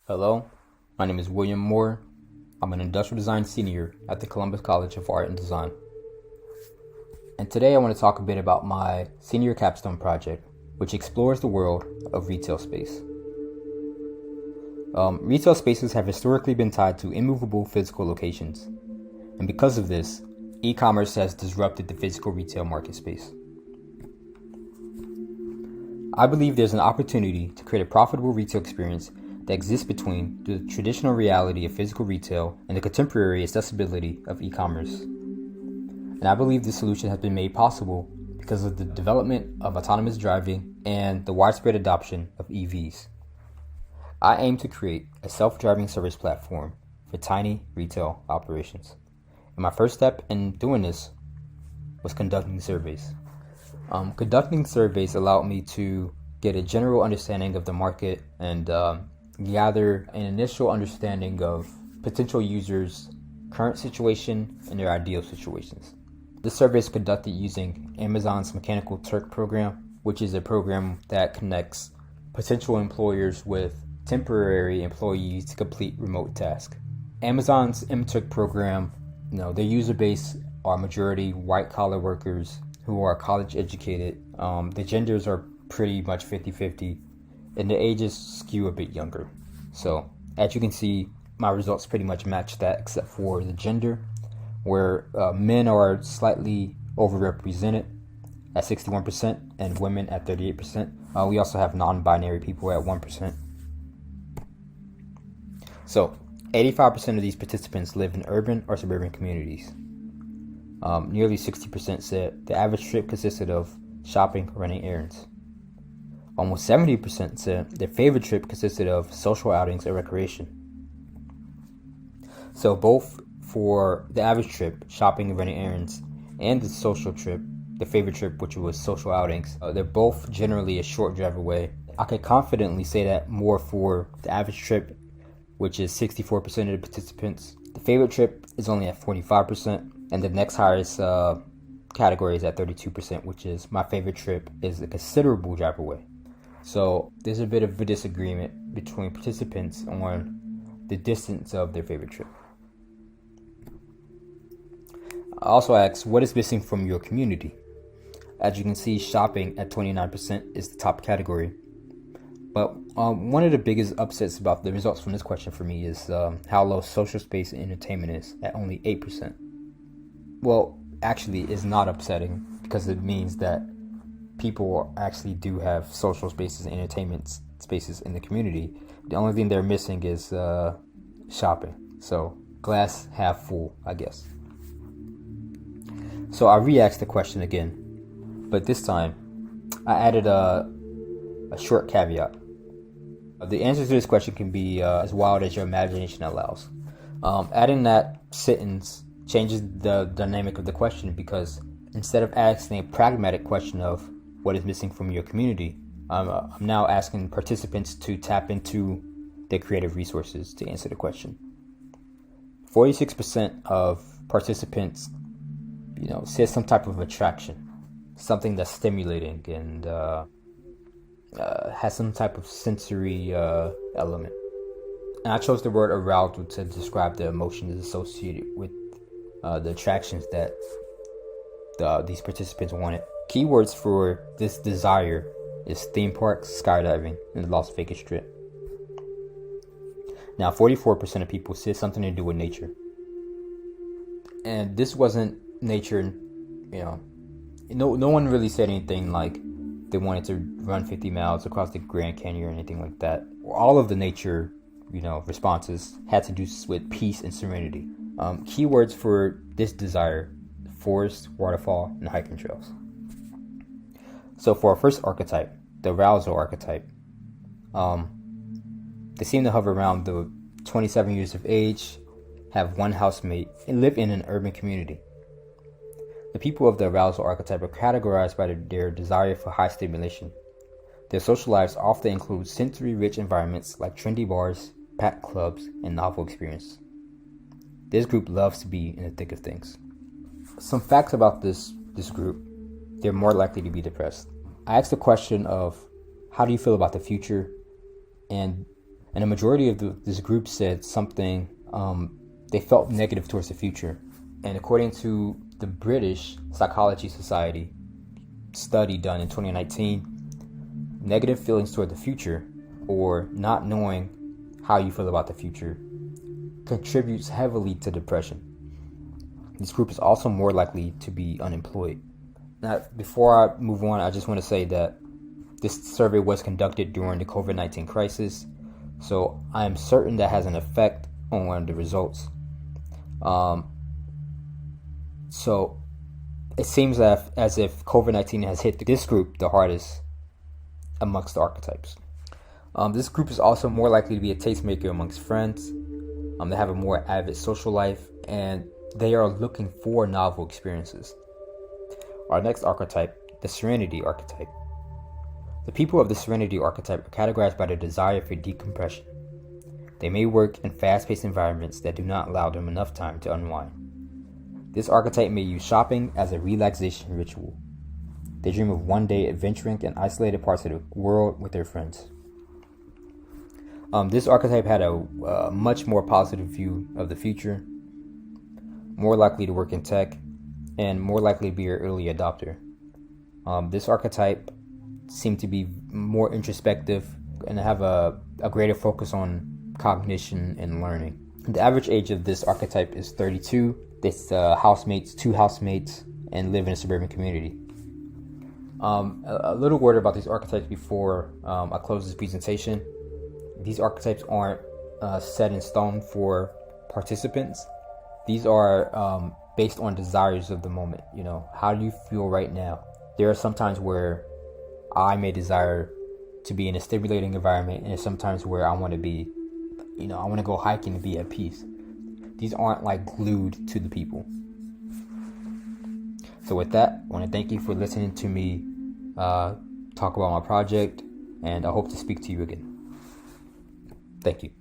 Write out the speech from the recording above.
Hello, my name is William Moore. I'm an industrial design senior at the Columbus College of Art and Design. And today I want to talk a bit about my senior capstone project, which explores the world of retail space. Retail spaces have historically been tied to immovable physical locations. And because of this, e-commerce has disrupted the physical retail market space. I believe there's an opportunity to create a profitable retail experience that exists between the traditional reality of physical retail and the contemporary accessibility of e-commerce. And I believe this solution has been made possible because of the development of autonomous driving and the widespread adoption of EVs. I aim to create a self-driving service platform for tiny retail operations. And my first step in doing this was conducting surveys. Conducting surveys allowed me to get a general understanding of the market and gather an initial understanding of potential users' current situation and their ideal situations. This survey is conducted using Amazon's Mechanical Turk program, which is a program that connects potential employers with temporary employees to complete remote tasks. Amazon's MTurk program, their user base are majority white-collar workers who are college educated. The genders are pretty much 50-50, and the ages skew a bit younger. So, as you can see, my results pretty much match that except for the gender, where men are slightly overrepresented at 61% and women at 38%. We also have non-binary people at 1%. So, 85% of these participants live in urban or suburban communities. Nearly 60% said the average trip consisted of shopping or running errands. Almost 70% said their favorite trip consisted of social outings or recreation. So both for the average trip, shopping and running errands, and the social trip, the favorite trip, which was social outings, they're both generally a short drive away. I could confidently say that more for the average trip, which is 64% of the participants. The favorite trip is only at 45%, and the next highest category is at 32%, which is my favorite trip is a considerable drive away. So there's a bit of a disagreement between participants on the distance of their favorite trip. I also asked, what is missing from your community? As you can see, shopping at 29% is the top category. But one of the biggest upsets about the results from this question for me is how low social space and entertainment is at only 8%. Well, actually, it's not upsetting because it means that people actually do have social spaces and entertainment spaces in the community. The only thing they're missing is shopping. So glass half full, I guess. So I re-asked the question again, but this time I added a short caveat. The answer to this question can be as wild as your imagination allows. Adding that sentence changes the dynamic of the question because instead of asking a pragmatic question of what is missing from your community, I'm now asking participants to tap into their creative resources to answer the question. 46% of participants, said some type of attraction, something that's stimulating and has some type of sensory element. And I chose the word arousal to describe the emotions associated with the attractions that these participants wanted. Keywords for this desire is theme parks, skydiving, and the Las Vegas Strip. Now, 44% of people said something to do with nature. And this wasn't nature, no one really said anything like they wanted to run 50 miles across the Grand Canyon or anything like that. All of the nature, responses had to do with peace and serenity. Keywords for this desire: forest, waterfall, and hiking trails. So for our first archetype, the arousal archetype, they seem to hover around the 27 years of age, have one housemate, and live in an urban community. The people of the arousal archetype are categorized by their desire for high stimulation. Their social lives often include sensory-rich environments like trendy bars, packed clubs, and novel experiences. This group loves to be in the thick of things. Some facts about this group: they're more likely to be depressed. I asked the question of, how do you feel about the future? And And a majority of this group said something, they felt negative towards the future. And according to the British Psychology Society study done in 2019, negative feelings toward the future, or not knowing how you feel about the future, contributes heavily to depression. This group is also more likely to be unemployed. Now, before I move on, I just want to say that this survey was conducted during the COVID-19 crisis, so I am certain that has an effect on the results. So it seems as if COVID-19 has hit this group the hardest amongst the archetypes. This group is also more likely to be a tastemaker amongst friends. They have a more avid social life, and they are looking for novel experiences. Our next archetype, the Serenity archetype. The people of the Serenity archetype are categorized by their desire for decompression. They may work in fast-paced environments that do not allow them enough time to unwind. This archetype may use shopping as a relaxation ritual. They dream of one day adventuring in isolated parts of the world with their friends. This archetype had a much more positive view of the future, more likely to work in tech, and more likely to be an early adopter. This archetype seemed to be more introspective and have a greater focus on cognition and learning. The average age of this archetype is 32. It's two housemates, and live in a suburban community. A little word about these archetypes before I close this presentation. These archetypes aren't set in stone for participants. These are based on desires of the moment. How do you feel right now? There are some times where I may desire to be in a stimulating environment, and there's sometimes where I want to be, I want to go hiking and be at peace. These aren't like glued to the people. So with that, I want to thank you for listening to me talk about my project, and I hope to speak to you again. Thank you.